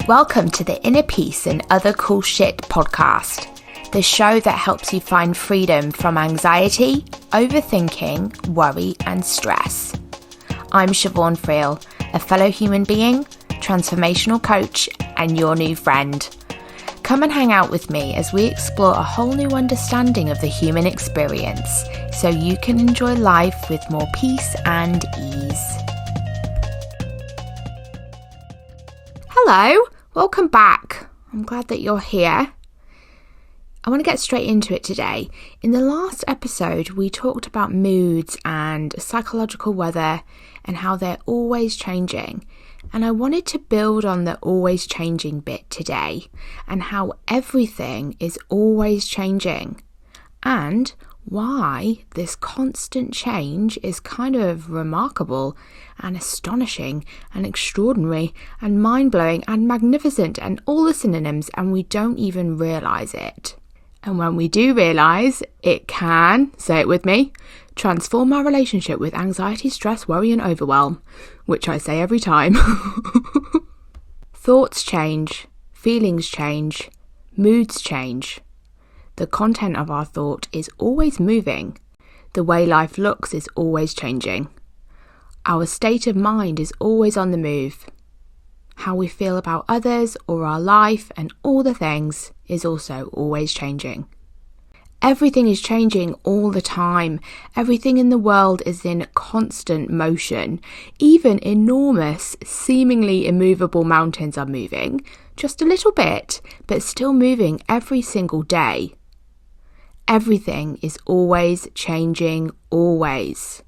Welcome to the Inner Peace and Other Cool Shit podcast, the show that helps you find freedom from anxiety, overthinking, worry and stress. I'm Siobhan Friel, a fellow human being, transformational coach and your new friend. Come and hang out with me as we explore a whole new understanding of the human experience so you can enjoy life with more peace and ease. Hello, welcome back. I'm glad that you're here. I want to get straight into it today. In the last episode, we talked about moods and psychological weather and how they're always changing. And I wanted to build on the always changing bit today and how everything is always changing and why this constant change is kind of remarkable and astonishing and extraordinary and mind-blowing and magnificent and all the synonyms, and we don't even realise it. And when we do realise, it can, say it with me, transform our relationship with anxiety, stress, worry and overwhelm, which I say every time. Thoughts change, feelings change, moods change. The content of our thought is always moving. The way life looks is always changing. Our state of mind is always on the move. How we feel about others or our life and all the things is also always changing. Everything is changing all the time. Everything in the world is in constant motion. Even enormous, seemingly immovable mountains are moving, just a little bit, but still moving every single day. Everything is always changing, always.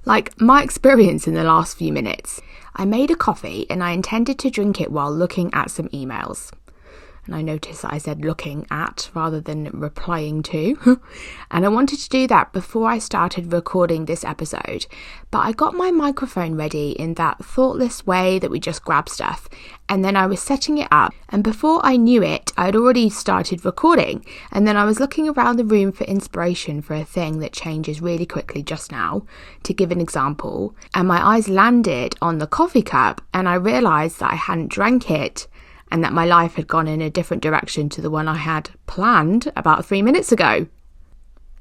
Like my experience in the last few minutes. I made a coffee and I intended to drink it while looking at some emails. And I noticed that I said looking at rather than replying to. And I wanted to do that before I started recording this episode. But I got my microphone ready in that thoughtless way that we just grab stuff. And then I was setting it up. And before I knew it, I'd already started recording. And then I was looking around the room for inspiration for a thing that changes really quickly just now, to give an example. And my eyes landed on the coffee cup and I realised that I hadn't drank it. And that my life had gone in a different direction to the one I had planned about 3 minutes ago.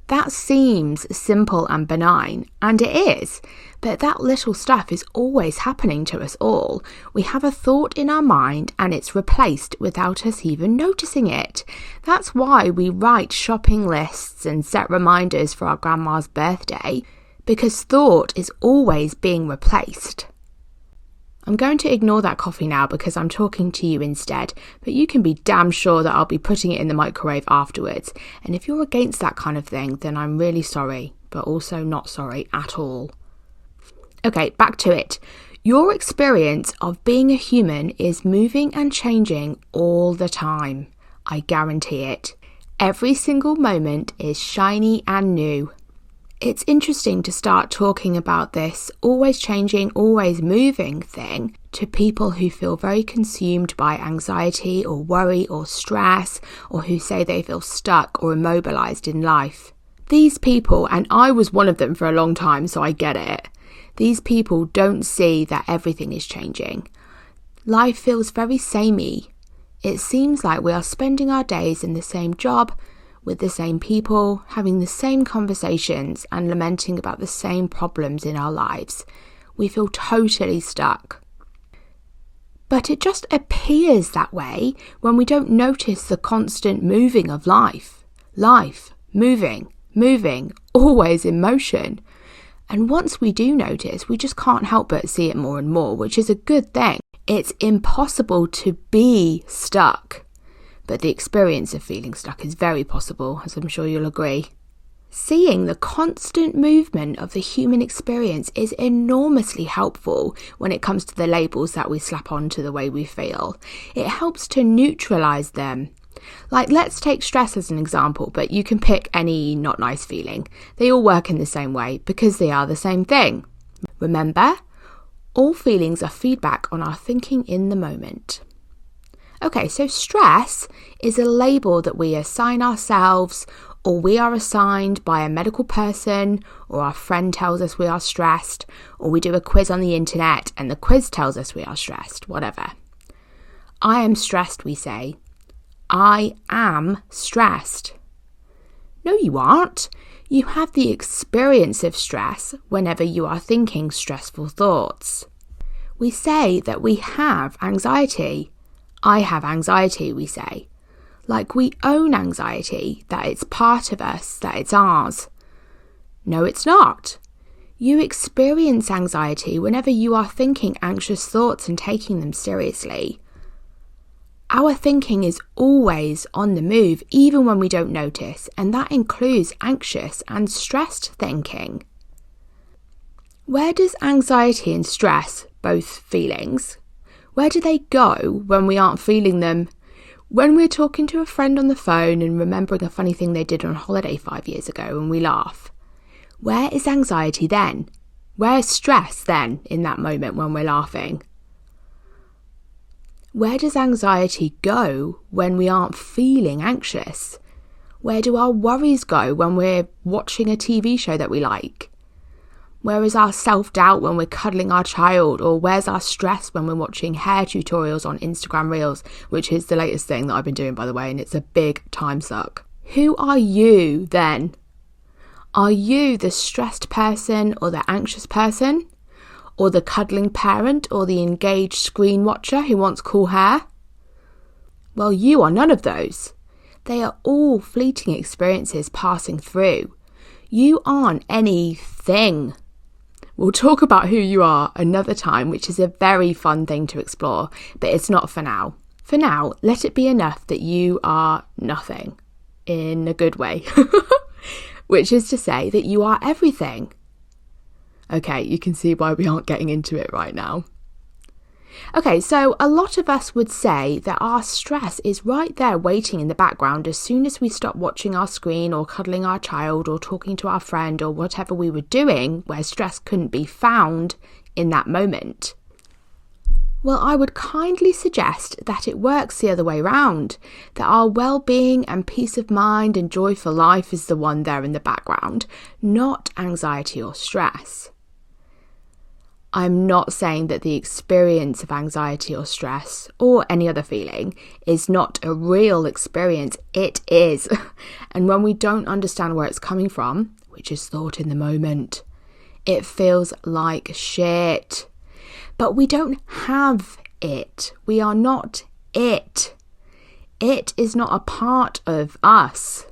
That seems simple and benign, and it is, but that little stuff is always happening to us all. We have a thought in our mind and it's replaced without us even noticing it. That's why we write shopping lists and set reminders for our grandma's birthday, because thought is always being replaced. I'm going to ignore that coffee now because I'm talking to you instead, but you can be damn sure that I'll be putting it in the microwave afterwards. And if you're against that kind of thing, then I'm really sorry, but also not sorry at all. Okay, back to it. Your experience of being a human is moving and changing all the time. I guarantee it. Every single moment is shiny and new. It's interesting to start talking about this always changing, always moving thing to people who feel very consumed by anxiety or worry or stress, or who say they feel stuck or immobilized in life. These people, and I was one of them for a long time, so I get it. These people don't see that everything is changing. Life feels very samey. It seems like we are spending our days in the same job, with the same people, having the same conversations and lamenting about the same problems in our lives. We feel totally stuck. But it just appears that way when we don't notice the constant moving of life. Life, moving, always in motion. And once we do notice, we just can't help but see it more and more, which is a good thing. It's impossible to be stuck. But the experience of feeling stuck is very possible, as I'm sure you'll agree. Seeing the constant movement of the human experience is enormously helpful when it comes to the labels that we slap on to the way we feel. It helps to neutralise them. Like, let's take stress as an example, but you can pick any not nice feeling. They all work in the same way because they are the same thing. Remember, all feelings are feedback on our thinking in the moment. Okay, so stress is a label that we assign ourselves, or we are assigned by a medical person, or our friend tells us we are stressed, or we do a quiz on the internet and the quiz tells us we are stressed, whatever. I am stressed, we say. I am stressed. No, you aren't. You have the experience of stress whenever you are thinking stressful thoughts. We say that we have anxiety. I have anxiety, we say. Like we own anxiety, that it's part of us, that it's ours. No, it's not. You experience anxiety whenever you are thinking anxious thoughts and taking them seriously. Our thinking is always on the move, even when we don't notice, and that includes anxious and stressed thinking. Where does anxiety and stress, both feelings, where do they go when we aren't feeling them? When we're talking to a friend on the phone and remembering a funny thing they did on holiday 5 years ago and we laugh, where is anxiety then? Where is stress then in that moment when we're laughing? Where does anxiety go when we aren't feeling anxious? Where do our worries go when we're watching a TV show that we like? Where is our self-doubt when we're cuddling our child? Or where's our stress when we're watching hair tutorials on Instagram Reels, which is the latest thing that I've been doing, by the way, and it's a big time suck. Who are you then? Are you the stressed person or the anxious person? Or the cuddling parent or the engaged screen watcher who wants cool hair? Well, you are none of those. They are all fleeting experiences passing through. You aren't anything. We'll talk about who you are another time, which is a very fun thing to explore, but it's not for now. For now, let it be enough that you are nothing, in a good way, which is to say that you are everything. Okay, you can see why we aren't getting into it right now. Okay, so a lot of us would say that our stress is right there waiting in the background as soon as we stop watching our screen or cuddling our child or talking to our friend or whatever we were doing where stress couldn't be found in that moment. Well, I would kindly suggest that it works the other way round, that our well-being and peace of mind and joy for life is the one there in the background, not anxiety or stress. I'm not saying that the experience of anxiety or stress or any other feeling is not a real experience. It is. And when we don't understand where it's coming from, which is thought in the moment, it feels like shit. But we don't have it. We are not it. It is not a part of us.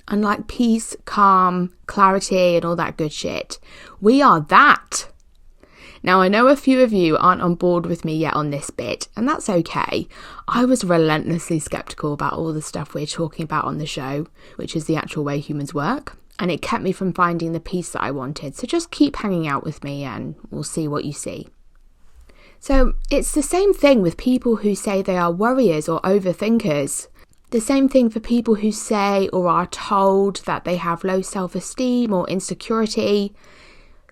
Unlike peace, calm, clarity, and all that good shit, we are that. Now, I know a few of you aren't on board with me yet on this bit, and that's okay. I was relentlessly sceptical about all the stuff we're talking about on the show, which is the actual way humans work, and it kept me from finding the peace that I wanted. So just keep hanging out with me and we'll see what you see. So it's the same thing with people who say they are worriers or overthinkers. The same thing for people who say or are told that they have low self-esteem or insecurity.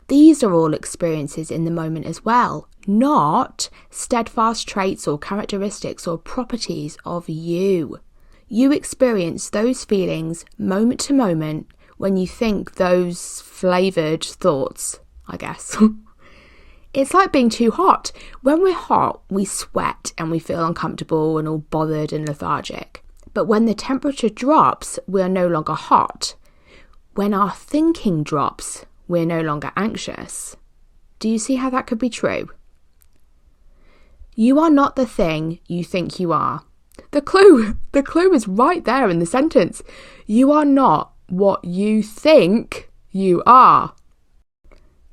These are all experiences in the moment as well, not steadfast traits or characteristics or properties of you. You experience those feelings moment to moment when you think those flavoured thoughts, I guess. It's like being too hot. When we're hot, we sweat and we feel uncomfortable and all bothered and lethargic. But when the temperature drops, we're no longer hot. When our thinking drops, we're no longer anxious. Do you see how that could be true? You are not the thing you think you are. The clue is right there in the sentence. You are not what you think you are.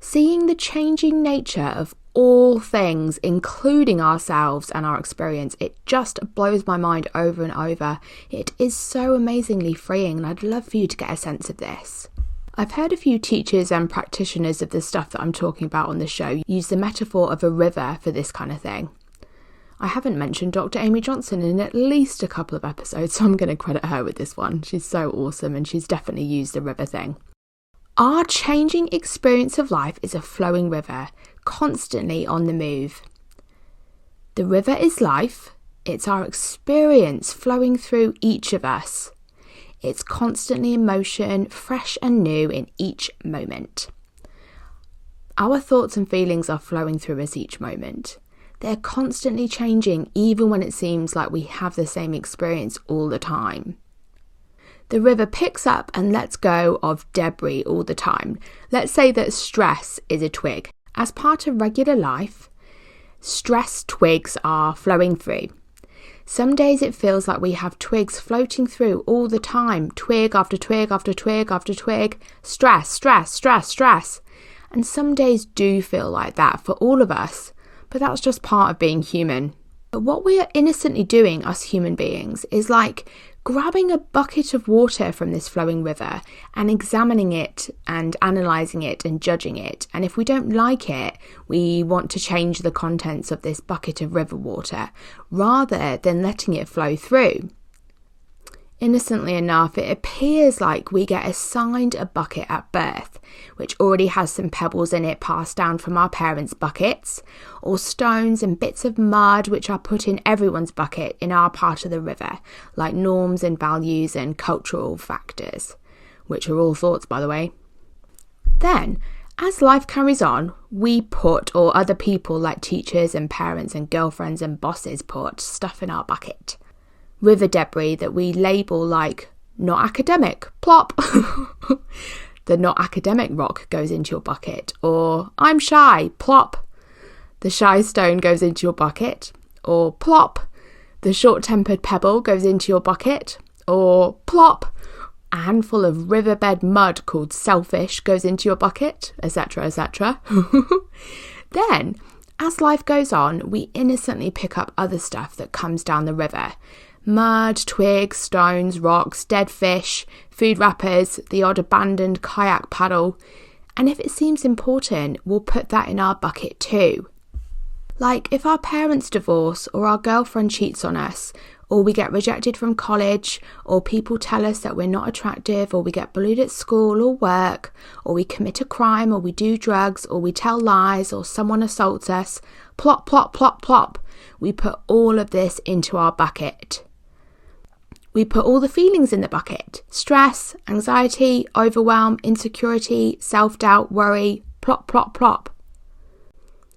Seeing the changing nature of all things, including ourselves and our experience, it just blows my mind over and over. It is so amazingly freeing, and I'd love for you to get a sense of this. I've heard a few teachers and practitioners of the stuff that I'm talking about on the show use the metaphor of a river for this kind of thing. I haven't mentioned Dr. Amy Johnson in at least a couple of episodes, so I'm going to credit her with this one. She's so awesome, and she's definitely used the river thing. Our changing experience of life is a flowing river, constantly on the move. The river is life. It's our experience flowing through each of us. It's constantly in motion, fresh and new in each moment. Our thoughts and feelings are flowing through us each moment. They're constantly changing, even when it seems like we have the same experience all the time. The river picks up and lets go of debris all the time. Let's say that stress is a twig. As part of regular life, stress twigs are flowing through. Some days it feels like we have twigs floating through all the time, twig after twig after twig after twig, stress, stress, stress, stress. And some days do feel like that for all of us, but that's just part of being human. But what we are innocently doing, us human beings, is like grabbing a bucket of water from this flowing river and examining it and analysing it and judging it. And if we don't like it, we want to change the contents of this bucket of river water rather than letting it flow through. Innocently enough, it appears like we get assigned a bucket at birth, which already has some pebbles in it passed down from our parents' buckets, or stones and bits of mud which are put in everyone's bucket in our part of the river, like norms and values and cultural factors, which are all thoughts, by the way. Then, as life carries on, we put, or other people like teachers and parents and girlfriends and bosses put, stuff in our bucket. River debris that we label like not academic, plop. The not academic rock goes into your bucket, or I'm shy, plop. The shy stone goes into your bucket, or plop. The short-tempered pebble goes into your bucket, or plop. A handful of riverbed mud called selfish goes into your bucket, etc., etc. Then, as life goes on, we innocently pick up other stuff that comes down the river. Mud, twigs, stones, rocks, dead fish, food wrappers, the odd abandoned kayak paddle. And if it seems important, we'll put that in our bucket too. Like if our parents divorce, or our girlfriend cheats on us, or we get rejected from college, or people tell us that we're not attractive, or we get bullied at school or work, or we commit a crime, or we do drugs, or we tell lies, or someone assaults us, plop, plop, plop, plop. We put all of this into our bucket. We put all the feelings in the bucket: stress, anxiety, overwhelm, insecurity, self-doubt, worry, plop, plop, plop.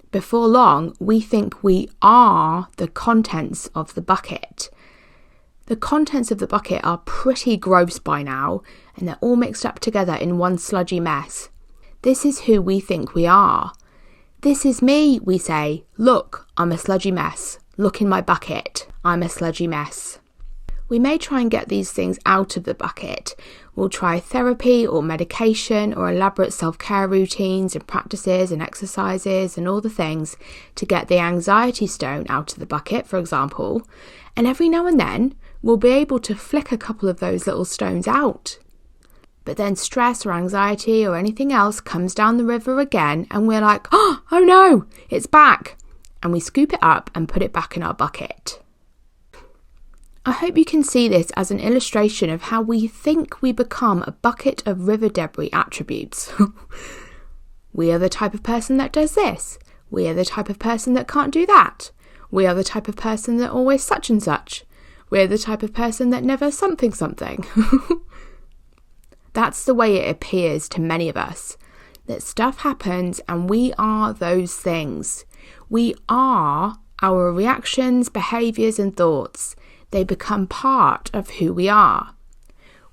Before long, we think we are the contents of the bucket. The contents of the bucket are pretty gross by now, and they're all mixed up together in one sludgy mess. This is who we think we are. This is me, we say. Look, I'm a sludgy mess. Look in my bucket. I'm a sludgy mess. We may try and get these things out of the bucket. We'll try therapy or medication or elaborate self-care routines and practices and exercises and all the things to get the anxiety stone out of the bucket, for example. And every now and then, we'll be able to flick a couple of those little stones out. But then stress or anxiety or anything else comes down the river again and we're like, oh no, it's back. And we scoop it up and put it back in our bucket. I hope you can see this as an illustration of how we think we become a bucket of river debris attributes. We are the type of person that does this. We are the type of person that can't do that. We are the type of person that always such and such. We're the type of person that never something something. That's the way it appears to many of us. That stuff happens and we are those things. We are our reactions, behaviours and thoughts. They become part of who we are.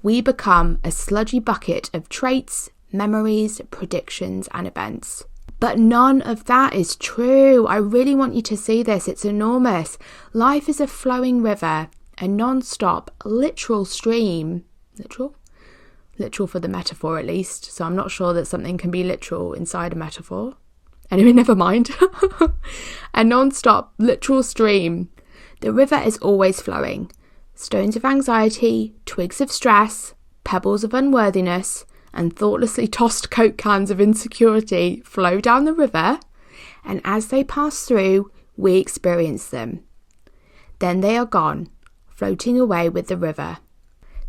We become a sludgy bucket of traits, memories, predictions and events. But none of that is true. I really want you to see this. It's enormous. Life is a flowing river, a non-stop, literal stream. Literal? Literal for the metaphor at least. So I'm not sure that something can be literal inside a metaphor. Anyway, never mind. A non-stop, literal stream. The river is always flowing. Stones of anxiety, twigs of stress, pebbles of unworthiness, and thoughtlessly tossed Coke cans of insecurity flow down the river, and as they pass through, we experience them. Then they are gone, floating away with the river.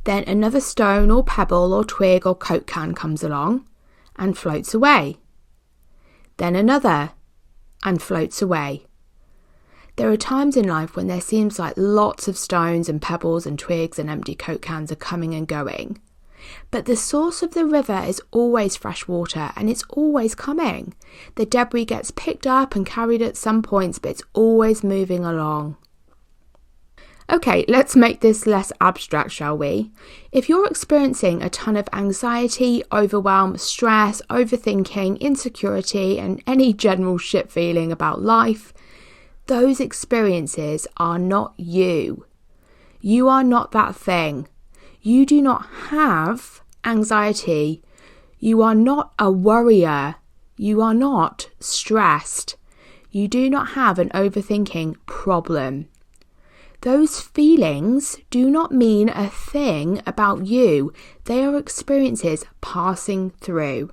Then another stone or pebble or twig or Coke can comes along and floats away. Then another, and floats away. There are times in life when there seems like lots of stones and pebbles and twigs and empty Coke cans are coming and going. But the source of the river is always fresh water and it's always coming. The debris gets picked up and carried at some points, but it's always moving along. Okay, let's make this less abstract, shall we? If you're experiencing a ton of anxiety, overwhelm, stress, overthinking, insecurity, and any general shit feeling about life, those experiences are not you. You are not that thing. You do not have anxiety. You are not a worrier. You are not stressed. You do not have an overthinking problem. Those feelings do not mean a thing about you. They are experiences passing through.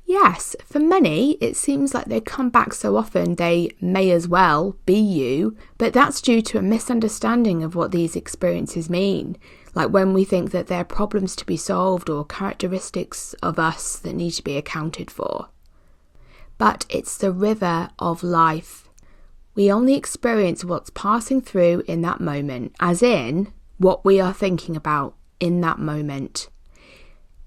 Yes, for many, it seems like they come back so often they may as well be you, but that's due to a misunderstanding of what these experiences mean. Like when we think that they're problems to be solved or characteristics of us that need to be accounted for. But it's the river of life. We only experience what's passing through in that moment, as in what we are thinking about in that moment.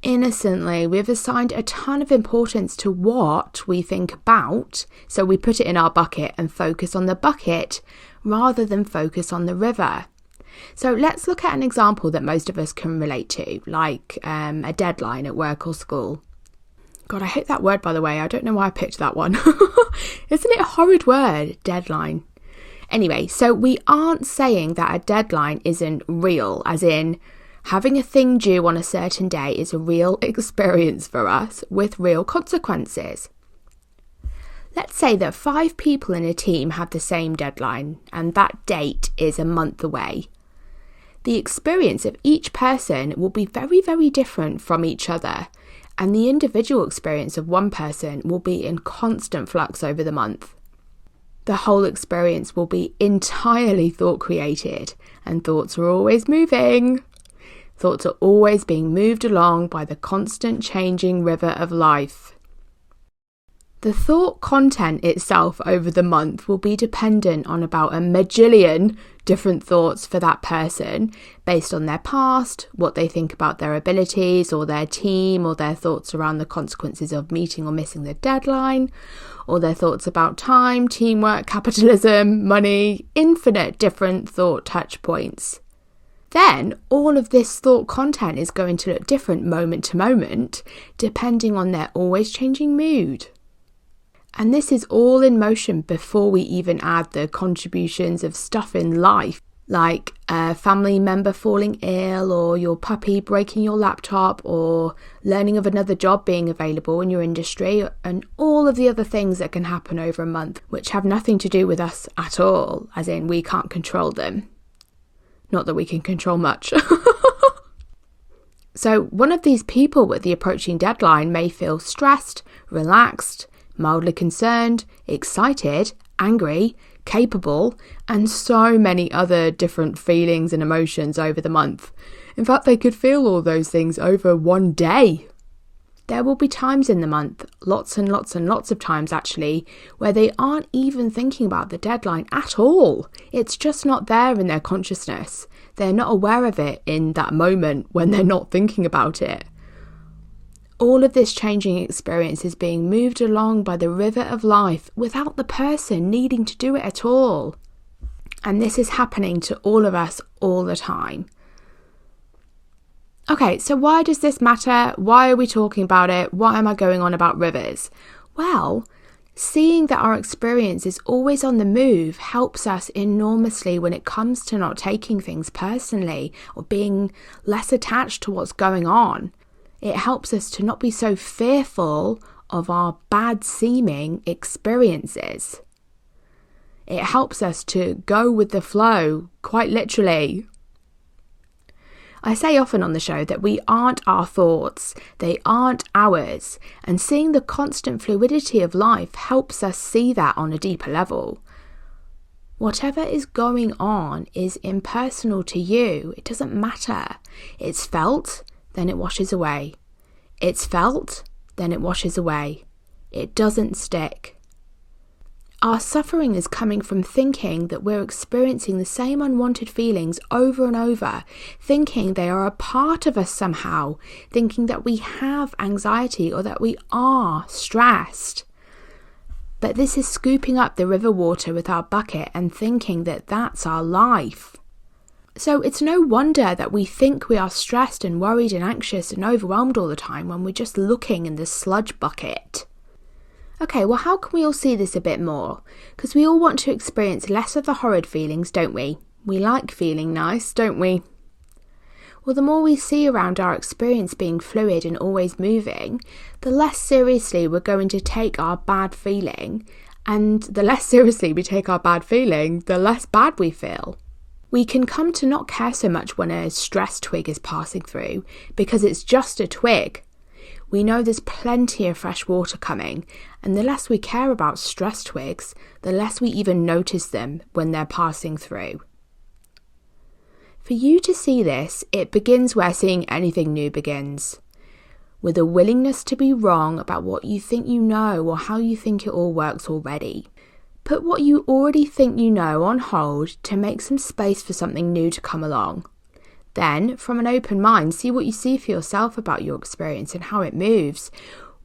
Innocently, we've assigned a ton of importance to what we think about, so we put it in our bucket and focus on the bucket rather than focus on the river. So let's look at an example that most of us can relate to, like a deadline at work or school. God, I hate that word, by the way. I don't know why I picked that one. Isn't it a horrid word, deadline? Anyway, so we aren't saying that a deadline isn't real, as in having a thing due on a certain day is a real experience for us with real consequences. Let's say that 5 people in a team have the same deadline and that date is a month away. The experience of each person will be very, very different from each other, and the individual experience of one person will be in constant flux over the month. The whole experience will be entirely thought created, and thoughts are always moving. Thoughts are always being moved along by the constant changing river of life. The thought content itself over the month will be dependent on about a majillion different thoughts for that person based on their past, what they think about their abilities or their team, or their thoughts around the consequences of meeting or missing the deadline, or their thoughts about time, teamwork, capitalism, money, infinite different thought touch points. Then all of this thought content is going to look different moment to moment, depending on their always changing mood. And this is all in motion before we even add the contributions of stuff in life, like a family member falling ill, or your puppy breaking your laptop, or learning of another job being available in your industry, and all of the other things that can happen over a month, which have nothing to do with us at all, as in we can't control them. Not that we can control much. So one of these people with the approaching deadline may feel stressed, relaxed, mildly concerned, excited, angry, capable, and so many other different feelings and emotions over the month. In fact, they could feel all those things over one day. There will be times in the month, lots and lots and lots of times actually, where they aren't even thinking about the deadline at all. It's just not there in their consciousness. They're not aware of it in that moment when they're not thinking about it. All of this changing experience is being moved along by the river of life without the person needing to do it at all. And this is happening to all of us all the time. Okay, so why does this matter? Why are we talking about it? Why am I going on about rivers? Well, seeing that our experience is always on the move helps us enormously when it comes to not taking things personally or being less attached to what's going on. It helps us to not be so fearful of our bad seeming experiences. It helps us to go with the flow, quite literally. I say often on the show that we aren't our thoughts, they aren't ours, and seeing the constant fluidity of life helps us see that on a deeper level. Whatever is going on is impersonal to you. It doesn't matter. It's felt, then it washes away. It's felt, then it washes away. It doesn't stick. Our suffering is coming from thinking that we're experiencing the same unwanted feelings over and over, thinking they are a part of us somehow, thinking that we have anxiety or that we are stressed. But this is scooping up the river water with our bucket and thinking that that's our life. So it's no wonder that we think we are stressed and worried and anxious and overwhelmed all the time when we're just looking in the sludge bucket. Okay, well, how can we all see this a bit more? Because we all want to experience less of the horrid feelings, don't we? We like feeling nice, don't we? Well, the more we see around our experience being fluid and always moving, the less seriously we're going to take our bad feeling. And the less seriously we take our bad feeling, the less bad we feel. We can come to not care so much when a stress twig is passing through because it's just a twig. We know there's plenty of fresh water coming, and the less we care about stress twigs, the less we even notice them when they're passing through. For you to see this, it begins where seeing anything new begins, with a willingness to be wrong about what you think you know or how you think it all works already. Put what you already think you know on hold to make some space for something new to come along. Then, from an open mind, see what you see for yourself about your experience and how it moves.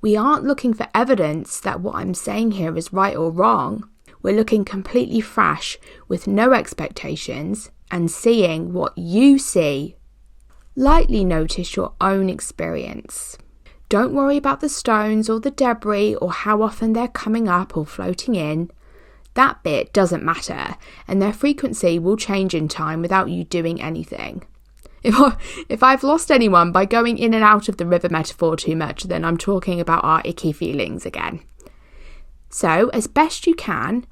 We aren't looking for evidence that what I'm saying here is right or wrong. We're looking completely fresh, with no expectations, and seeing what you see. Lightly notice your own experience. Don't worry about the stones or the debris or how often they're coming up or floating in. That bit doesn't matter, and their frequency will change in time without you doing anything. If I've lost anyone by going in and out of the river metaphor too much, then I'm talking about our icky feelings again. So, as best you can,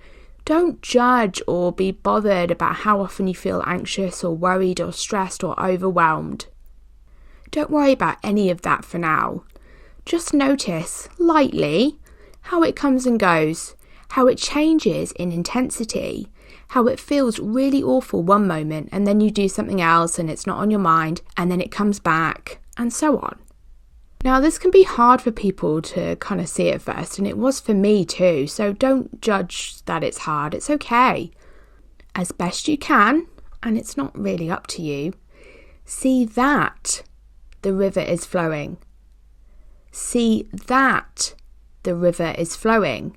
don't judge or be bothered about how often you feel anxious or worried or stressed or overwhelmed. Don't worry about any of that for now. Just notice, lightly, how it comes and goes, how it changes in intensity, how it feels really awful one moment and then you do something else and it's not on your mind and then it comes back, and so on. Now, this can be hard for people to kind of see at first, and it was for me too, so don't judge that it's hard. It's okay. As best you can, and it's not really up to you, see that the river is flowing. See that the river is flowing.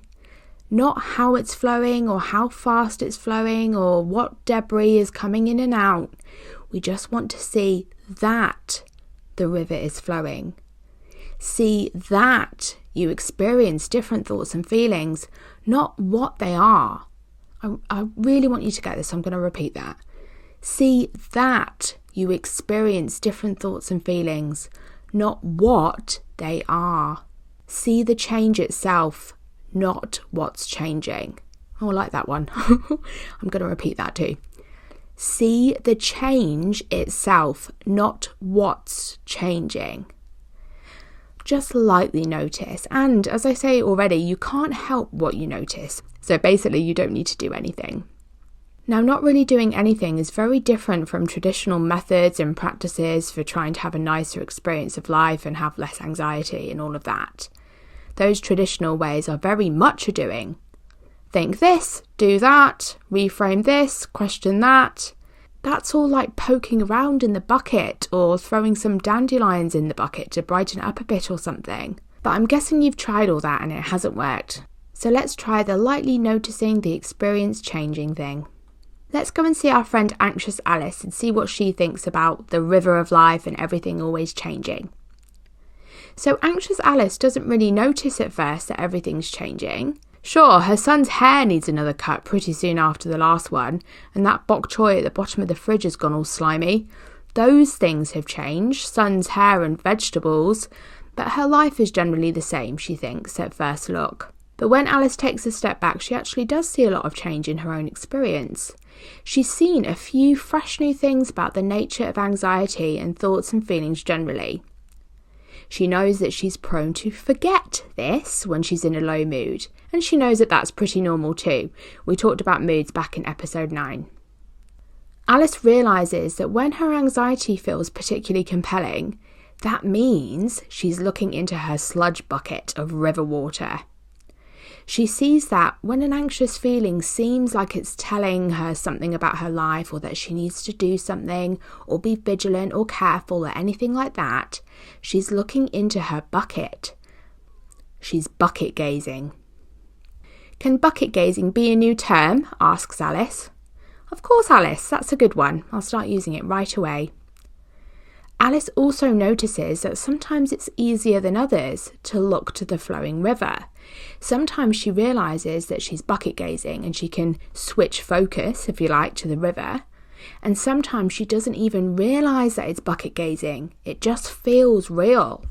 Not how it's flowing or how fast it's flowing or what debris is coming in and out. We just want to see that the river is flowing. See that you experience different thoughts and feelings, not what they are. I really want you to get this. I'm going to repeat that. See that you experience different thoughts and feelings, not what they are. See the change itself, not what's changing. Oh, I like that one. I'm going to repeat that too. See the change itself, not what's changing. Just lightly notice. And as I say already, you can't help what you notice. So basically, you don't need to do anything. Now, not really doing anything is very different from traditional methods and practices for trying to have a nicer experience of life and have less anxiety and all of that. Those traditional ways are very much a doing. Think this, do that, reframe this, question that. That's all like poking around in the bucket or throwing some dandelions in the bucket to brighten it up a bit or something. But I'm guessing you've tried all that and it hasn't worked. So let's try the lightly noticing the experience changing thing. Let's go and see our friend Anxious Alice and see what she thinks about the river of life and everything always changing. So Anxious Alice doesn't really notice at first that everything's changing. Sure, her son's hair needs another cut pretty soon after the last one, and that bok choy at the bottom of the fridge has gone all slimy. Those things have changed, son's hair and vegetables, but her life is generally the same, she thinks, at first look. But when Alice takes a step back, she actually does see a lot of change in her own experience. She's seen a few fresh new things about the nature of anxiety and thoughts and feelings generally. She knows that she's prone to forget this when she's in a low mood, and she knows that that's pretty normal too. We talked about moods back in episode 9. Alice realises that when her anxiety feels particularly compelling, that means she's looking into her sludge bucket of river water. She sees that when an anxious feeling seems like it's telling her something about her life, or that she needs to do something or be vigilant or careful or anything like that, she's looking into her bucket. She's bucket gazing. Can bucket gazing be a new term? Asks Alice. Of course, Alice, that's a good one. I'll start using it right away. Alice also notices that sometimes it's easier than others to look to the flowing river. Sometimes she realises that she's bucket gazing and she can switch focus, if you like, to the river. And sometimes she doesn't even realise that it's bucket gazing. It just feels real.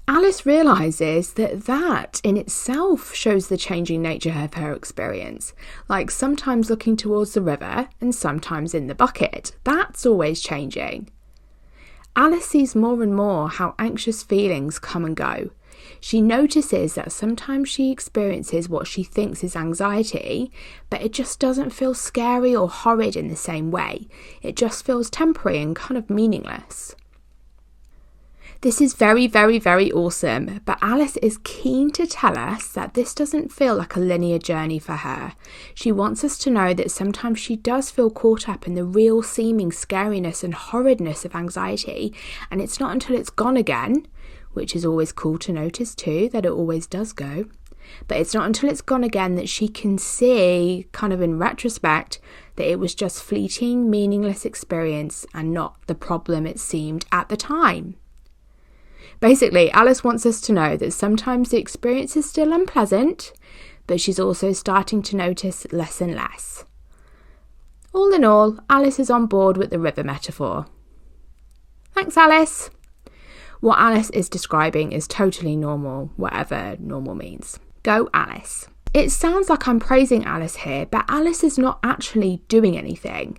Alice realises that in itself shows the changing nature of her experience. Like sometimes looking towards the river and sometimes in the bucket. That's always changing. Alice sees more and more how anxious feelings come and go. She notices that sometimes she experiences what she thinks is anxiety, but it just doesn't feel scary or horrid in the same way. It just feels temporary and kind of meaningless. This is very, very, very awesome, but Alice is keen to tell us that this doesn't feel like a linear journey for her. She wants us to know that sometimes she does feel caught up in the real seeming scariness and horridness of anxiety, and it's not until it's gone again, which is always cool to notice too, that it always does go, but it's not until it's gone again that she can see, kind of in retrospect, that it was just fleeting, meaningless experience and not the problem it seemed at the time. Basically, Alice wants us to know that sometimes the experience is still unpleasant, but she's also starting to notice less and less. All in all, Alice is on board with the river metaphor. Thanks, Alice. What Alice is describing is totally normal, whatever normal means. Go, Alice. It sounds like I'm praising Alice here, but Alice is not actually doing anything.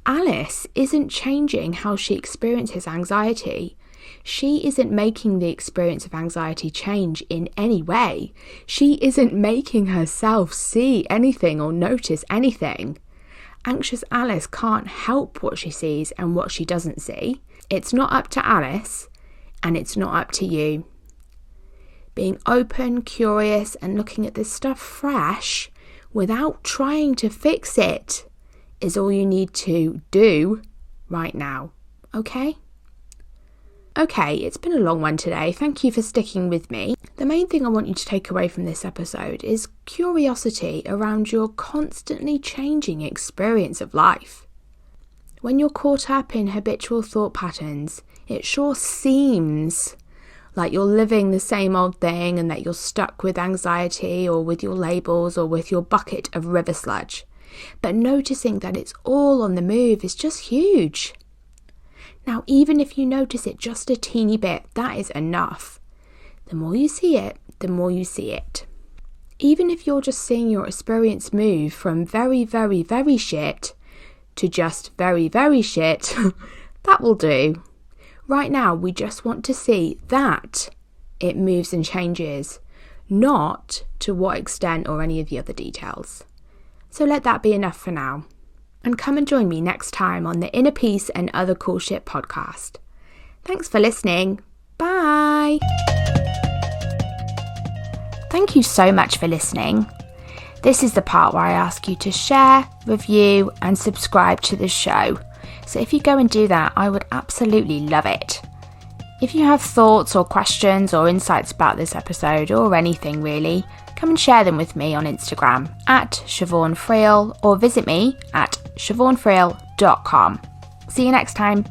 Alice isn't changing how she experiences anxiety. She isn't making the experience of anxiety change in any way. She isn't making herself see anything or notice anything. Anxious Alice can't help what she sees and what she doesn't see. It's not up to Alice, and it's not up to you. Being open, curious, and looking at this stuff fresh without trying to fix it is all you need to do right now. Okay? Okay, it's been a long one today. Thank you for sticking with me. The main thing I want you to take away from this episode is curiosity around your constantly changing experience of life. When you're caught up in habitual thought patterns, it sure seems like you're living the same old thing and that you're stuck with anxiety or with your labels or with your bucket of river sludge. But noticing that it's all on the move is just huge. Now, even if you notice it just a teeny bit, that is enough. The more you see it, the more you see it. Even if you're just seeing your experience move from very, very, very shit to just very, very shit, that will do. Right now, we just want to see that it moves and changes, not to what extent or any of the other details. So let that be enough for now. And come and join me next time on the Inner Peace and Other Cool Shit podcast. Thanks for listening. Bye. Thank you so much for listening. This is the part where I ask you to share, review, and subscribe to the show. So if you go and do that, I would absolutely love it. If you have thoughts or questions or insights about this episode or anything really, come and share them with me on Instagram at SiobhanFriel or visit me at siobhanfriel.com. See you next time.